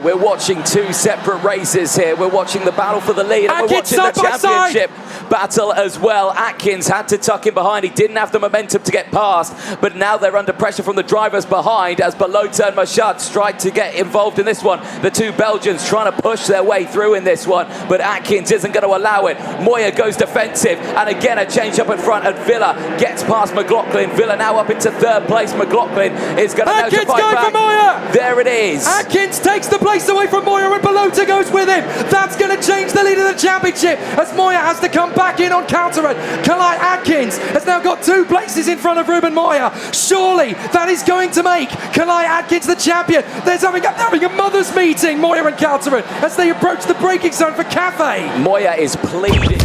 We're watching two separate races here. We're watching the battle for the lead, and we're watching the championship battle as well. Atkins had to tuck in behind. He didn't have the momentum to get past, but now they're under pressure from the drivers behind as Belota and Machad strike to get involved in this one. The two Belgians trying to push their way through in this one, but Atkins isn't going to allow it. Moya goes defensive, and again a change up in front, and Villa gets past McLaughlin. Villa now up into third place. McLaughlin is going to now fight back. For Moya. There it is. Atkins takes the place away from Moya, and Belota goes with him. That's going to change the lead of the championship as Moya has to come back in on counter run. Khali Atkins has now got 2 places in front of Ruben Moya. Surely that is going to make Khali Atkins the champion. They're having a mother's meeting, Moya and Kalteren, as they approach the braking zone for Cafe. Moya is pleading.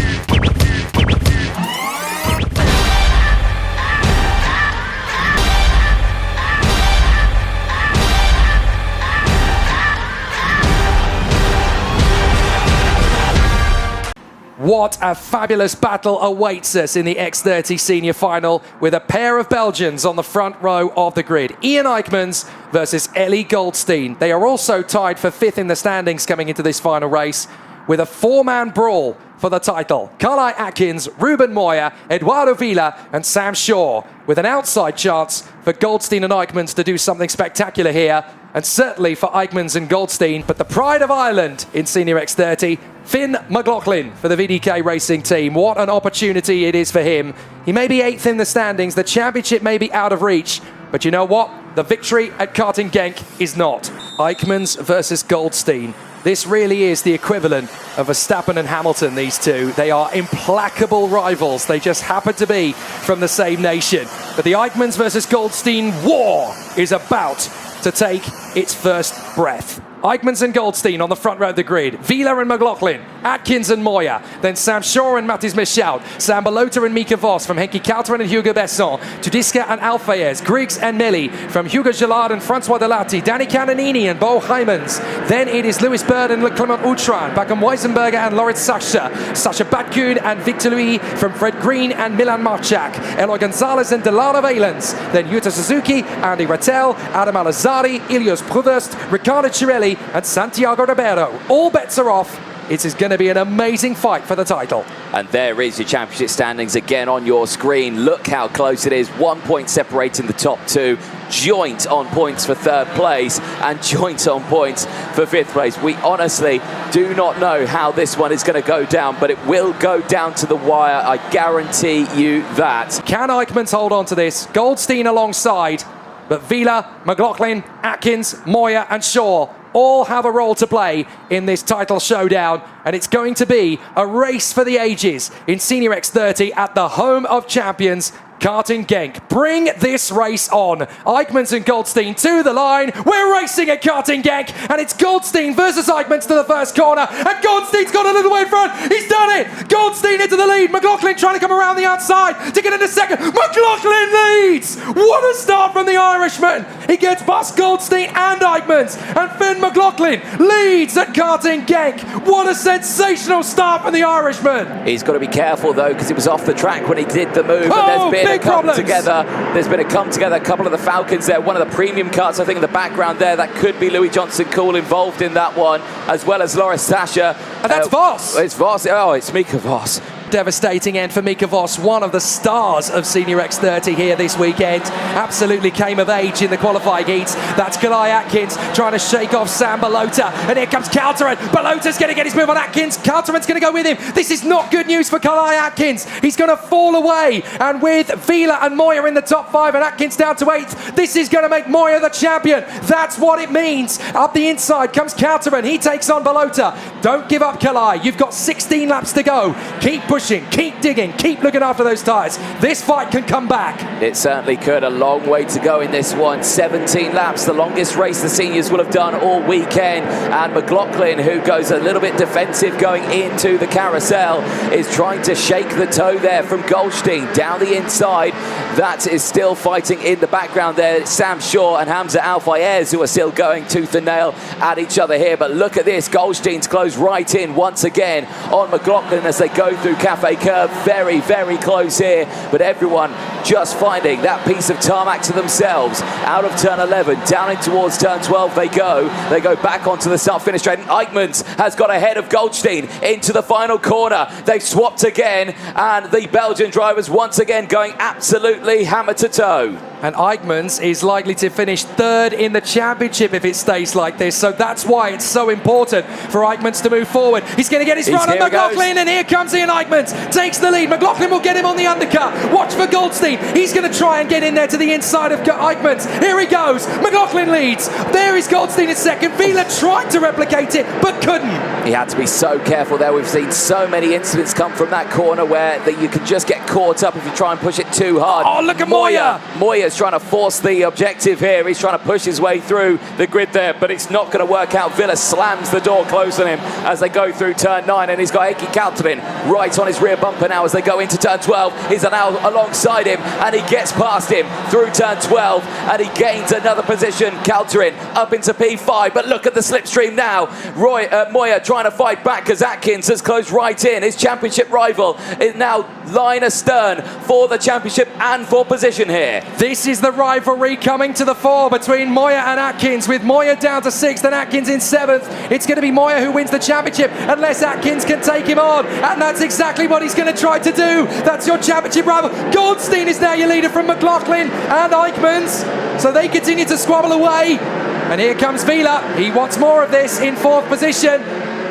What a fabulous battle awaits us in the X30 senior final with a pair of Belgians on the front row of the grid. Ian Eichmans versus Ellie Goldstein. They are also tied for 5th in the standings coming into this final race with a 4-man brawl for the title. Khali Atkins, Ruben Moya, Eduardo Villa and Sam Shaw, with an outside chance for Goldstein and Eichmans to do something spectacular here, and certainly for Eichmans and Goldstein. But the pride of Ireland in Senior X30, Finn McLaughlin for the VDK Racing team. What an opportunity it is for him. He may be 8th in the standings, the championship may be out of reach, but you know what? The victory at Karting Genk is not. Eichmans versus Goldstein. This really is the equivalent of Verstappen and Hamilton, these two. They are implacable rivals. They just happen to be from the same nation. But the Eichmans versus Goldstein war is about to take its first breath. Eichmans and Goldstein on the front row of the grid. Villa and McLaughlin, Atkins and Moya. Then Sam Shaw and Mathis Michaud. Sam Belota and Mika Vos from Henki Kalteren and Hugo Besson. Tudiska and Alfayez. Grice and Melli from Hugo Gillard and Francois Delati. Danny Cananini and Bo Heimans. Then it is Louis Bird and Clement Outram. Back on Weisenberger and Loritz Sasha. Sasha Batkun and Victor Louis from Fred Green and Milan Marchak. Eloy Gonzalez and Delano Valens. Then Yuta Suzuki, Andy Rattel, Adam Alazzari, Ilios Provost, Riccardo Cirelli and Santiago Ribeiro. All bets are off. It is going to be an amazing fight for the title. And there is your championship standings again on your screen. Look how close it is. 1 point separating the top two. Joint on points for 3rd place and joint on points for 5th place. We honestly do not know how this one is going to go down, but it will go down to the wire. I guarantee you that. Can Eichmans hold on to this? Goldstein alongside, but Villa, McLaughlin, Atkins, Moya and Shaw all have a role to play in this title showdown, and it's going to be a race for the ages in Senior X30 at the home of champions, Karting Genk. Bring this race on. Eichmans and Goldstein to the line. We're racing at Karting Genk, and it's Goldstein versus Eichmans to the first corner, and Goldstein's got a little way in front. He's done it. Goldstein into the lead. McLaughlin trying to come around the outside to get into second. McLaughlin leads. What a start from the Irishman. He gets past Goldstein and Eichmans, and Finn McLaughlin leads at Karting Genk. What a sensational start from the Irishman. He's got to be careful though, because it was off the track when he did the move, and there's been a come together. There's been a come together. A couple of the Falcons there. One of the premium carts, I think, in the background there. That could be Louis Johnson Cool involved in that one, as well as Loris Sasha. And that's Vos. It's Vos. Oh, it's Mika Vos. Devastating end for Mika Vos, one of the stars of Senior X30 here this weekend. Absolutely came of age in the qualifying heats. That's Khali Atkins trying to shake off Sam Belota. And here comes Kalteren. Belota's going to get his move on Atkins. Kalteren's going to go with him. This is not good news for Khali Atkins. He's going to fall away. And with Villa and Moya in the top 5 and Atkins down to 8th, this is going to make Moya the champion. That's what it means. Up the inside comes Kalteren. He takes on Belota. Don't give up, Khali. You've got 16 laps to go. Keep pushing, keep digging, keep looking after those tyres. This fight can come back. It certainly could. A long way to go in this one. 17 laps, the longest race the seniors will have done all weekend. And McLaughlin, who goes a little bit defensive going into the carousel, is trying to shake the toe there from Goldstein down the inside. That is still fighting in the background there. Sam Shaw and Hamza Alfayez, who are still going tooth and nail at each other here. But look at this. Goldstein's closed right in once again on McLaughlin as they go through Cafe curve. Very, very close here, but everyone just finding that piece of tarmac to themselves. Out of turn 11, down in towards turn 12 they go. They go back onto the start-finish straight, and Eichmanns has got ahead of Goldstein into the final corner. They've swapped again, and the Belgian drivers once again going absolutely hammer to toe. And Eichmanns is likely to finish third in the championship if it stays like this. So that's why it's so important for Eichmanns to move forward. He's going to get his run on McLaughlin, and here comes Ian Eichmanns. Takes the lead. McLaughlin will get him on the undercut. Watch for Goldstein. He's going to try and get in there to the inside of Eichmanns. Here he goes. McLaughlin leads. There is Goldstein in second. Wheeler tried to replicate it, but couldn't. He had to be so careful there. We've seen so many incidents come from that corner where you can just get caught up if you try and push it too hard. Oh, look at Moya. Moya's trying to force the objective here. He's trying to push his way through the grid there, but it's not going to work out. Villa slams the door close on him as they go through turn 9, and he's got Heikki Kaltonen right on his rear bumper now as they go into turn 12. He's now alongside him, and he gets past him through turn 12, and he gains another position. Kaltonen up into P5, but look at the slipstream now. Moya trying to fight back because Atkins has closed right in. His championship rival is now line astern for the championship and for position here. This is the rivalry coming to the fore between Moya and Atkins, with Moya down to 6th and Atkins in 7th. It's going to be Moya who wins the championship unless Atkins can take him on, and that's exactly what he's going to try to do. That's your championship rival. Goldstein is now your leader from McLaughlin and Eichmanns, so they continue to squabble away. And here comes Wheeler. He wants more of this in 4th position.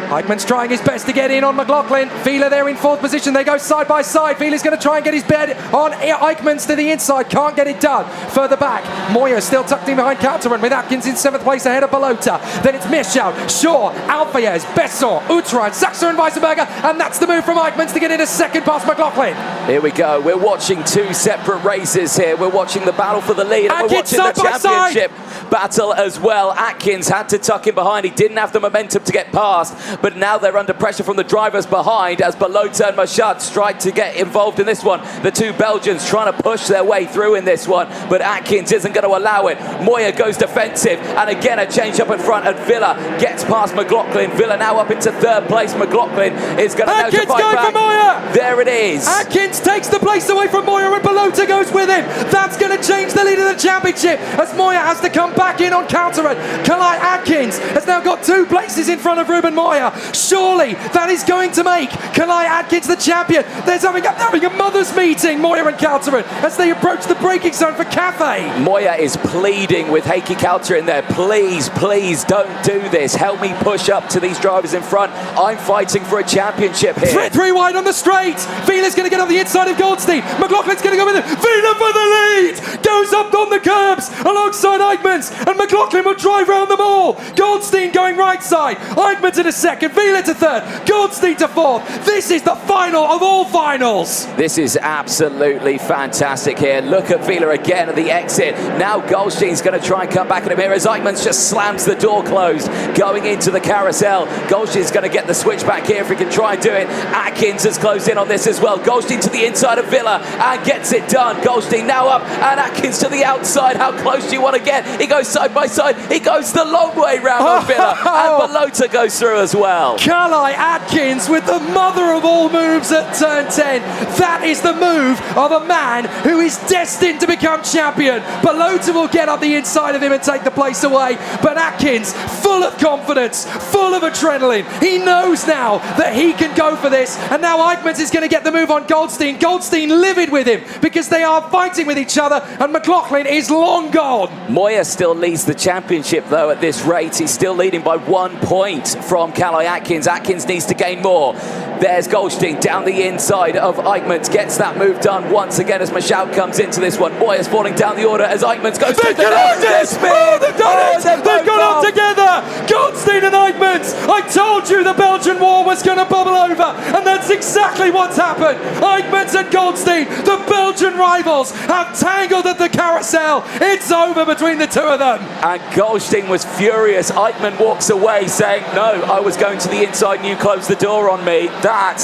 Eichmanns trying his best to get in on McLaughlin. Wheeler there in 4th position. They go side by side. Wheeler's going to try and get his bed on Eichmanns to the inside. Can't get it done. Further back, Moya still tucked in behind Kaltonen with Atkins in 7th place ahead of Balota. Then it's Mischau, Shaw, Alfayez, Besson, Uthrein, Saxer and Weissenberger. And that's the move from Eichmanns to get into second past McLaughlin. Here we go. We're watching two separate races here. We're watching the battle for the lead. And we're watching the championship battle as well. Atkins had to tuck in behind. He didn't have the momentum to get past, but now they're under pressure from the drivers behind as Balota and Machad tried to get involved in this one. The two Belgians trying to push their way through in this one, but Atkins isn't going to allow it. Moya goes defensive, and again a change up in front, and Villa gets past McLaughlin. Villa now up into 3rd place. McLaughlin is going to now to fight back. For Moya. There it is. Atkins takes the place away from Moya, and Balota goes with him. That's going to change the lead of the championship as Moya has to come back in on Kaltonen. Khali Atkins has now got 2 places in front of Ruben Moya. Surely that is going to make Khali Atkins the champion. They're having a mother's meeting, Moya and Kaltonen, as they approach the braking zone for Cafe. Moya is pleading with Heikki Kaltonen there. Please, please don't do this. Help me push up to these drivers in front. I'm fighting for a championship here. 3 wide on the straight. Wheeler's going to get on the inside of Goldstein. McLaughlin's going to go with it. Wheeler for the lead. Goes up on the curbs alongside Eichmanns, and McLaughlin will drive round them all. Goldstein going right side. Eichmanns in a second. Wheeler to 3rd. Goldstein to 4th. This is the final of all finals. This is absolutely fantastic here. Look at Wheeler again at the exit. Now Goldstein's going to try and come back at him here as Eichmanns just slams the door closed going into the carousel. Goldstein's going to get the switch back here if he can try and do it. Atkins has closed in on this as well. Goldstein to the inside of Villa and gets it done. Goldstein now up and Atkins to the outside. How close do you want to get? He goes side by side. He goes the long way round on Villa, and Balota goes through as well. Khali Atkins with the mother of all moves at turn 10. That is the move of a man who is destined to become champion. Balota will get up the inside of him and take the place away, but Atkins, full of confidence, full of adrenaline. He knows now that he can go for this, and now Eichmanns is going to get the move on Goldstein. Goldstein livid with him because they are fighting with each other, and McLaughlin is long gone. Moya still leads the championship though at this rate. He's still leading by 1 point from Khali Atkins. Atkins needs to gain more. There's Goldstein down the inside of Eichmanns, gets that move done once again as Mischau comes into this one. Moya's falling down the order as Eichmanns goes They've to the done it! Oh, they've done it! They've gone off up together! Goldstein and Eichmanns! I told you the Belgian war was going to bubble over, and that's exactly what's happened. Eichmanns and Goldstein, the Belgian rivals, have tangled at the carousel. It's over between the 2 of them. And Goldstein was furious. Eichmann walks away saying, no, I was going to the inside and you closed the door on me. That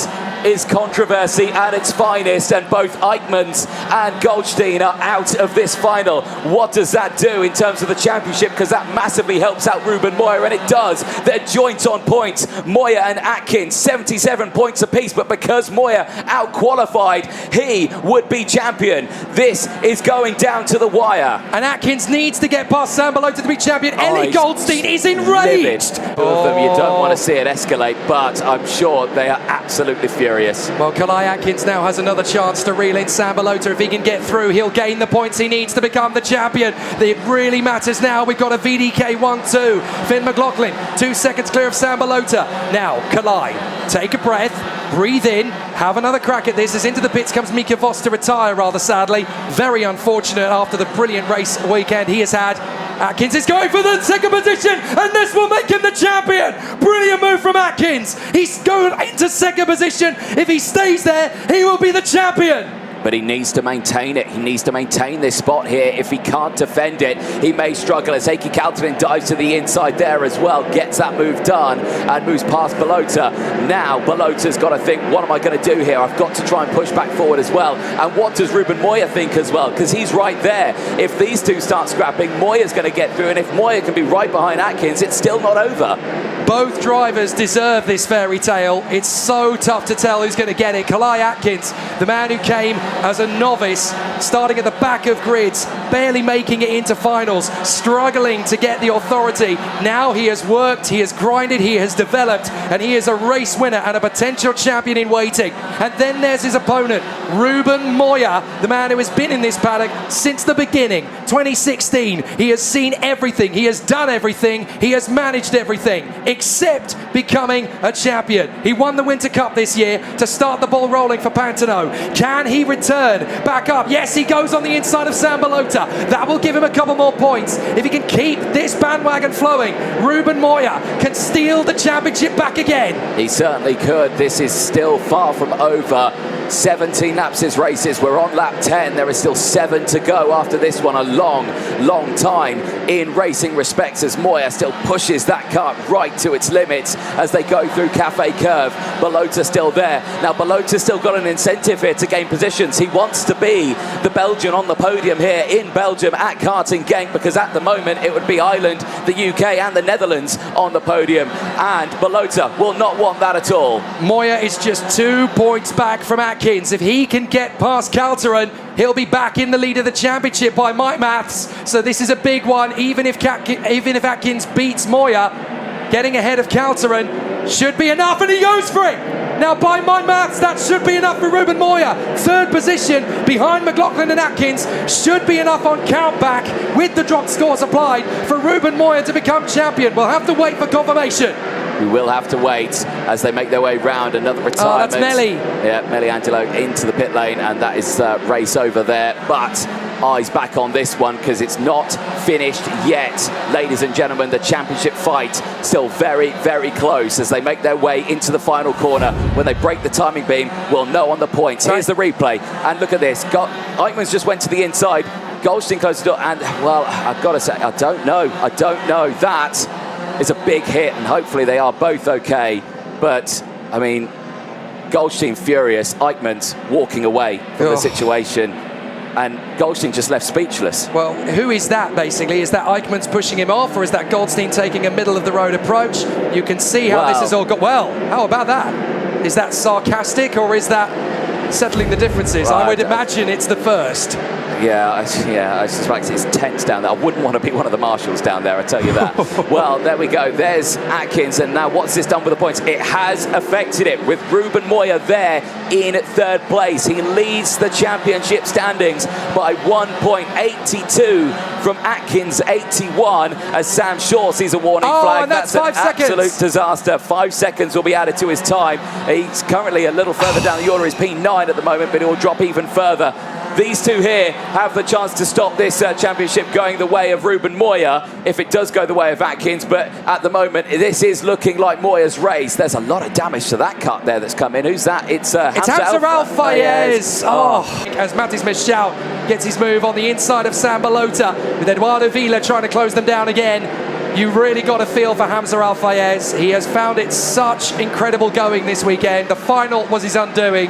is controversy at its finest, and both Eijkmans and Goldstein are out of this final. What does that do in terms of the championship? Because that massively helps out Ruben Moya, and it does. They're joint on points. Moya and Atkins, 77 points apiece, but because Moya out-qualified, he would be champion. This is going down to the wire. And Atkins needs to get past Sambalota to be champion. Ellie Goldstein is enraged. Two of them, you don't want to see it escalate, but I'm sure they are absolutely furious. Well, Khali Atkins now has another chance to reel in Sambalota. If he can get through, he'll gain the points he needs to become the champion. It really matters now. We've got a VDK 1-2. Finn McLaughlin, 2 seconds clear of Sambalota. Now, Khali, take a breath, breathe in, have another crack at this. As into the pits comes Mika Vos to retire, rather sadly. Very unfortunate after the brilliant race weekend he has had. Atkins is going for the second position, and this will make him the champion. Brilliant move from Atkins. He's going into second position. If he stays there, he will be the champion. But he needs to maintain it. He needs to maintain this spot here. If he can't defend it, he may struggle as Heikki Kaltonen dives to the inside there as well, gets that move done and moves past Balota. Now Balota's got to think, what am I going to do here? I've got to try and push back forward as well. And what does Ruben Moya think as well? Because he's right there. If these two start scrapping, Moya's going to get through, and if Moya can be right behind Atkins, it's still not over. Both drivers deserve this fairy tale. It's so tough to tell who's going to get it. Khali Atkins, the man who came as a novice, starting at the back of grids, barely making it into finals, struggling to get the authority. Now he has worked, he has grinded, he has developed, and he is a race winner and a potential champion in waiting. And then there's his opponent, Ruben Moya, the man who has been in this paddock since the beginning, 2016. He has seen everything, he has done everything, he has managed everything, except becoming a champion. He won the Winter Cup this year to start the ball rolling for Pantano. Can he return back up? Yes, he goes on the inside of Sambalota. That will give him a couple more points. If he can keep this bandwagon flowing, Ruben Moya can steal the championship back again. He certainly could. This is still far from over. 17 laps this race is. We're on lap 10. There is still 7 to go after this one. A long, long time in racing respects as Moya still pushes that kart right to its limits as they go through Cafe Curve. Balota still there. Now Balota's still got an incentive here to gain positions. He wants to be the Belgian on the podium here in Belgium at Karting Genk, because at the moment it would be Ireland, the UK and the Netherlands on the podium, and Balota will not want that at all. Moya is just 2 points back from Atkins. If he can get past Kaltonen, he'll be back in the lead of the championship by my maths. So this is a big one. Even if Atkins beats Moya, getting ahead of Kaltonen should be enough, and he goes for it. Now, by my maths, that should be enough for Ruben Moya. Third position behind McLaughlin and Atkins should be enough on count back with the dropped scores applied for Ruben Moya to become champion. We'll have to wait for confirmation. We will have to wait as they make their way round another retirement. Oh, that's Melli. Yeah, Melli Angelo into the pit lane, and that is race over there. But eyes back on this one because it's not finished yet. Ladies and gentlemen, the championship fight still very, very close as they make their way into the final corner. When they break the timing beam, we'll know on the points. Here's the replay, and look at this. Eijkmans just went to the inside. Goldstein closed the door, and, well, I've got to say, I don't know. That is a big hit, and hopefully they are both okay. But, I mean, Goldstein furious, Eijkmans walking away from the situation, and Goldstein just left speechless. Well, who is that, basically? Is that Eijkmans pushing him off, or is that Goldstein taking a middle-of-the-road approach? You can see how this has all got... Well, how about that? Is that sarcastic, or is that settling the differences? I would imagine it's the first. Yeah, I suspect it's tense down there. I wouldn't want to be one of the marshals down there, I tell you that. Well, there we go. There's Atkins, and now what's this done with the points? It has affected it with Ruben Moya there in third place. He leads the championship standings by 1 point, 82 from Atkins, 81, as Sam Shaw sees a warning flag. And that's an 5 seconds. Absolute disaster. 5 seconds will be added to his time. He's currently a little further down the order. He's P9 at the moment, but it will drop even further. These two here have the chance to stop this championship going the way of Ruben Moya if it does go the way of Atkins, but at the moment this is looking like Moya's race. There's a lot of damage to that cut there that's come in. Who's that? It's Hamza Al-Fayez. As Matis Michel gets his move on the inside of Sambalota, with Eduardo Vila trying to close them down again. You really got a feel for Hamza Al-Fayez. He has found it such incredible going this weekend. The final was his undoing,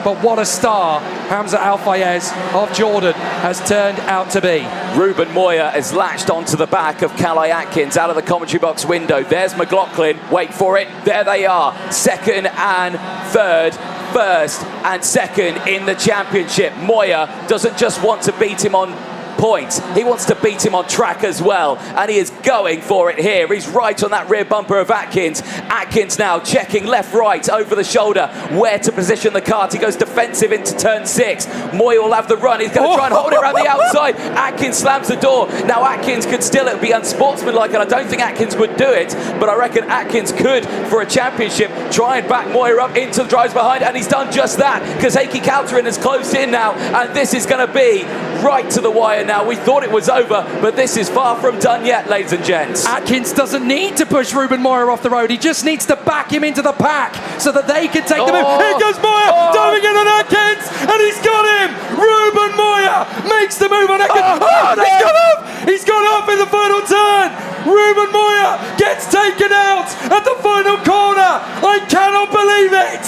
but what a star Hamza Al-Fayez of Jordan has turned out to be. Ruben Moya has latched onto the back of Khali Atkins out of the commentary box window. There's McLaughlin, wait for it, there they are, second and third, first and second in the championship. Moya doesn't just want to beat him on points, he wants to beat him on track as well, and he is going for it here. He's right on that rear bumper of Atkins. Atkins now checking left, right, over the shoulder, where to position the kart. He goes defensive into turn 6. Moya will have the run. He's going to try and hold it around the outside. Atkins slams the door. Now Atkins could still, it would be unsportsmanlike, and I don't think Atkins would do it, but I reckon Atkins could, for a championship, try and back Moya up into the drives behind, and he's done just that, because Heikki Kaltonen has closed in now, and this is going to be right to the wire now. We thought it was over, but this is far from done yet, ladies and gents. Atkins doesn't need to push Ruben Moya off the road. He just needs to back him into the pack so that they can take the move. Here goes Moya, diving in on Atkins, and he's got him. Ruben Moya makes the move on Atkins. He's gone off. He's gone off in the final turn. Ruben Moya gets taken out at the final corner. I cannot believe it.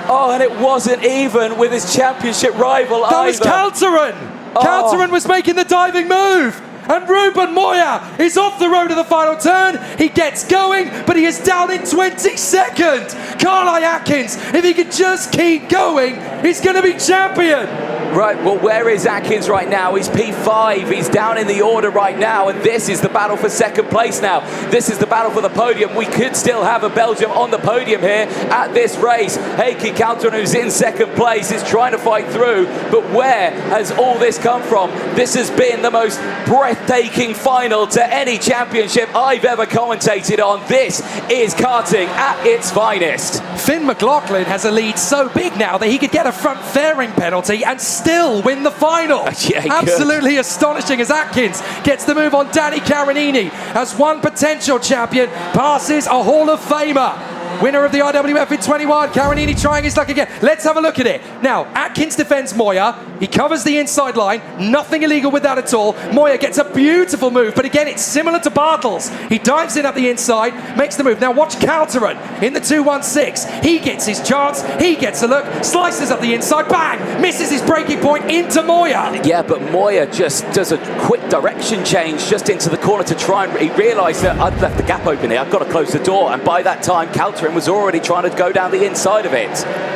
Oh, and it wasn't even with his championship rival either. That was Kaltonen. Kaltonen was making the diving move, and Ruben Moya is off the road of the final turn. He gets going, but he is down in 22nd. Khali Atkins, if he could just keep going, he's going to be champion. Right, well, where is Atkins right now? He's P5. He's down in the order right now, and this is the battle for second place now. This is the battle for the podium. We could still have a Belgium on the podium here at this race. Heikki Kaltonen, who's in second place, is trying to fight through, but where has all this come from? This has been the most breathtaking final to any championship I've ever commentated on. This is karting at its finest. Finn McLaughlin has a lead so big now that he could get a front fairing penalty and still win the final. Yeah, absolutely astonishing as Atkins gets the move on Danny Carinini as one potential champion passes a Hall of Famer. Winner of the IWF in 21, Carinini trying his luck again. Let's have a look at it. Now, Atkins defends Moya. He covers the inside line. Nothing illegal with that at all. Moya gets a beautiful move, but again, it's similar to Bartels. He dives in up the inside, makes the move. Now watch Kaltonen in the 216. He gets his chance. He gets a look, slices up the inside, bang! Misses his breaking point into Moya. Yeah, but Moya just does a quick direction change just into the corner to try and... He realised that I'd left the gap open here. I've got to close the door. And by that time, Kaltonen was already trying to go down the inside of it.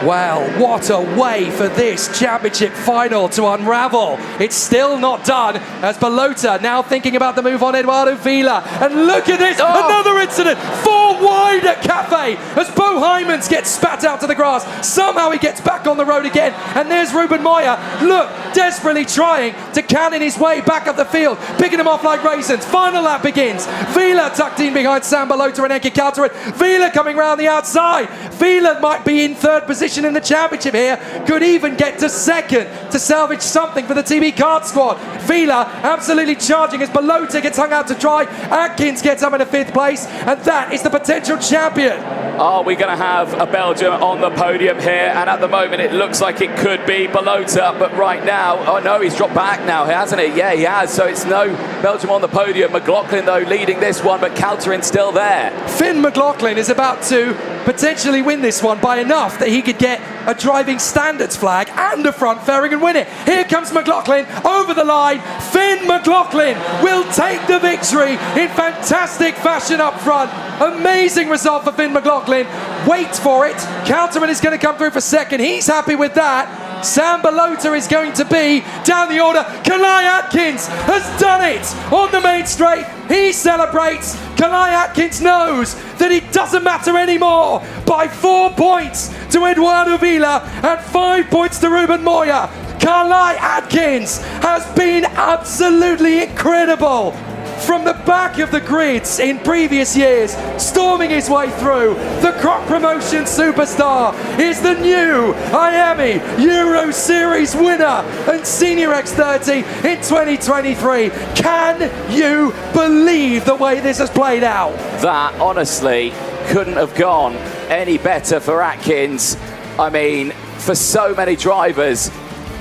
Well, what a way for this championship final to unravel. It's still not done as Balota now thinking about the move on Eduardo Vila. And look at this, another incident. 4 wide at Cafe as Bo Hymans gets spat out to the grass. Somehow he gets back on the road again. And there's Ruben Moya, look, desperately trying to cannon his way back up the field, picking him off like raisins. Final lap begins. Vila tucked in behind Sam Balota and Heikki Kaltonen. Vila coming round the outside. Vila might be in third position in the championship here, could even get to second to salvage something for the TB Kart squad. Vila absolutely charging as Balota gets hung out to dry. Atkins gets up in a 5th place, and that is the potential champion. Are we going to have a Belgium on the podium here? And at the moment it looks like it could be Balota, but right now, oh no, he's dropped back now, hasn't he? Yeah, he has, so it's no Belgium on the podium. McLaughlin though leading this one, but Kaltonen still there. Finn McLaughlin is about to potentially win this one by enough that he could get a driving standards flag and a front fairing and win it. Here comes McLaughlin over the line. Finn McLaughlin will take the victory in fantastic fashion up front. Amazing result for Finn McLaughlin. Wait for it. Kaltonen is going to come through for second. He's happy with that. Sam Balota is going to be down the order. Khali Atkins has done it on the main straight. He celebrates. Khali Atkins knows that it doesn't matter anymore. By 4 points to Eduardo Vila and 5 points to Ruben Moya. Khali Atkins has been absolutely incredible. From the back of the grids in previous years, storming his way through, the Croc Promotion superstar is the new Iame Euroseries winner and Senior X30 in 2023. Can you believe the way this has played out? That honestly couldn't have gone any better for Atkins. I mean, for so many drivers,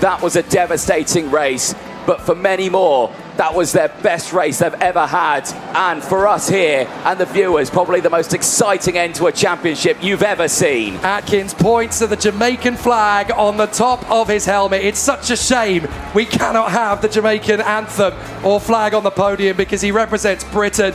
that was a devastating race, but for many more, that was their best race they've ever had. And for us here and the viewers, probably the most exciting end to a championship you've ever seen. Atkins points to the Jamaican flag on the top of his helmet. It's such a shame we cannot have the Jamaican anthem or flag on the podium because he represents Britain.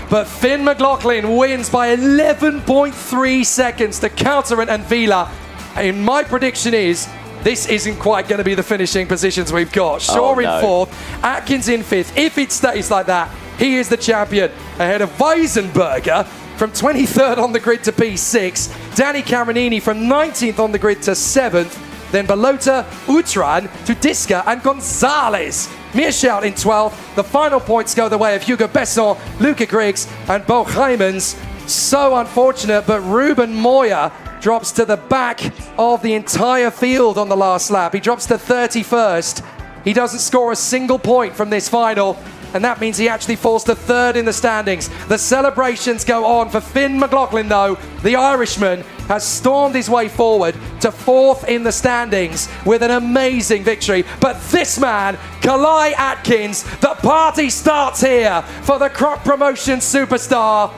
But Finn McLaughlin wins by 11.3 seconds to Counterant and Vila. And my prediction is this isn't quite going to be the finishing positions we've got. Shaw in fourth, Atkins in fifth. If it stays like that, he is the champion ahead of Weisenberger from 23rd on the grid to P6, Danny Cameronini from 19th on the grid to 7th, then Balota, Utran, Tudiska and Gonzalez. Meerschout in 12th. The final points go the way of Hugo Besson, Luca Griggs and Bo Heimans. So unfortunate, but Ruben Moya drops to the back of the entire field on the last lap. He drops to 31st. He doesn't score a single point from this final, and that means he actually falls to 3rd in the standings. The celebrations go on for Finn McLaughlin, though. The Irishman has stormed his way forward to 4th in the standings with an amazing victory. But this man, Khali Atkins, the party starts here for the Croc Promotion superstar.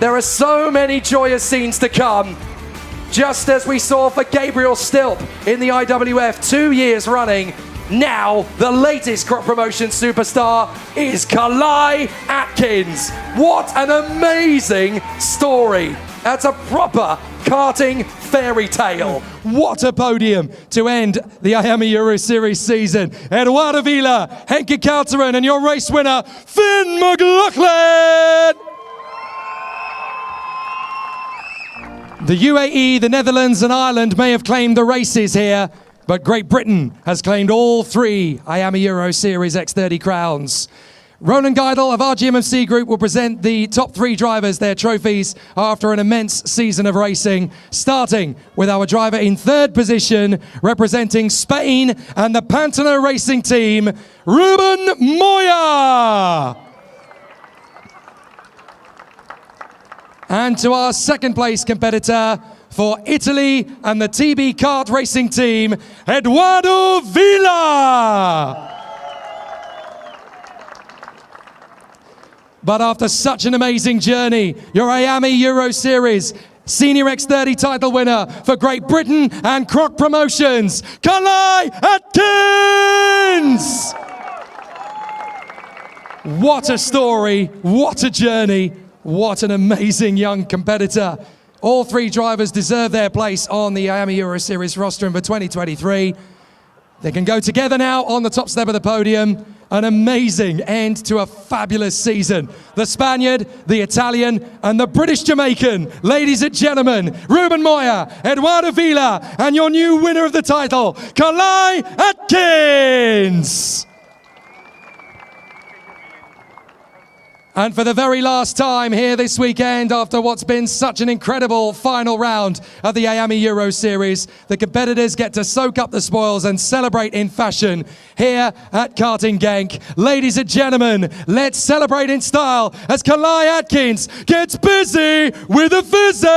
There are so many joyous scenes to come, just as we saw for Gabriel Stilp in the IWF 2 years running. Now, the latest Croc Promotion superstar is Khali Atkins. What an amazing story. That's a proper karting fairy tale. What a podium to end the Iame Euroseries season. Eduardo Vila, Henke Couteren, and your race winner, Finn McLaughlin. The UAE, the Netherlands and Ireland may have claimed the races here, but Great Britain has claimed all 3 Iame Euroseries X30 crowns. Ronan Geidel of RGMMC Group will present the top 3 drivers their trophies after an immense season of racing, starting with our driver in 3rd position, representing Spain and the Pantano Racing Team, Ruben Moya. And to our 2nd place competitor for Italy and the TB Kart Racing Team, Eduardo Vila. But after such an amazing journey, your Iame Euroseries Senior X30 title winner for Great Britain and Croc Promotions, Khali Atkins! What a story, what a journey, what an amazing young competitor. All 3 drivers deserve their place on the Iame Euroseries roster for 2023. They can go together now on the top step of the podium. An amazing end to a fabulous season. The Spaniard, the Italian, and the British Jamaican. Ladies and gentlemen, Ruben Moya, Eduardo Vila, and your new winner of the title, Khali Atkins! And for the very last time here this weekend, after what's been such an incredible final round of the Iame Euroseries, the competitors get to soak up the spoils and celebrate in fashion here at Karting Genk. Ladies and gentlemen, let's celebrate in style as Khali Atkins gets busy with a fizzy!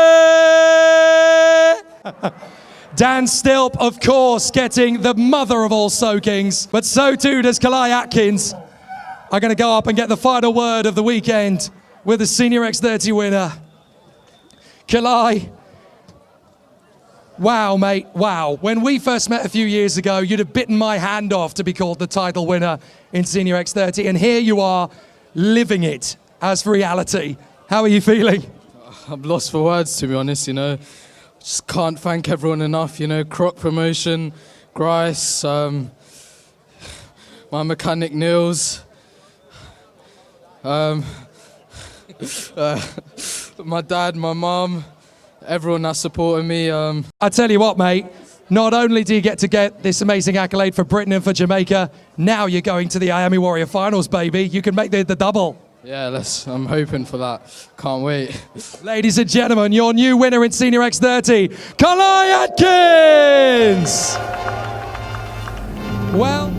Dan Stilp, of course, getting the mother of all soakings, but so too does Khali Atkins. I'm going to go up and get the final word of the weekend with the Senior X30 winner. Khali, wow, mate, wow. When we first met a few years ago, you'd have bitten my hand off to be called the title winner in Senior X30, and here you are, living it as reality. How are you feeling? I'm lost for words, to be honest, you know. Just can't thank everyone enough, you know. Croc Promotion, Grice, my mechanic Niels, my dad, my mum, everyone that's supported me. I tell you what, mate, not only do you get this amazing accolade for Britain and for Jamaica, now you're going to the Iame Warrior Finals, baby. You can make the double. Yeah, I'm hoping for that. Can't wait. Ladies and gentlemen, your new winner in Senior X30, Khali Atkins! Well...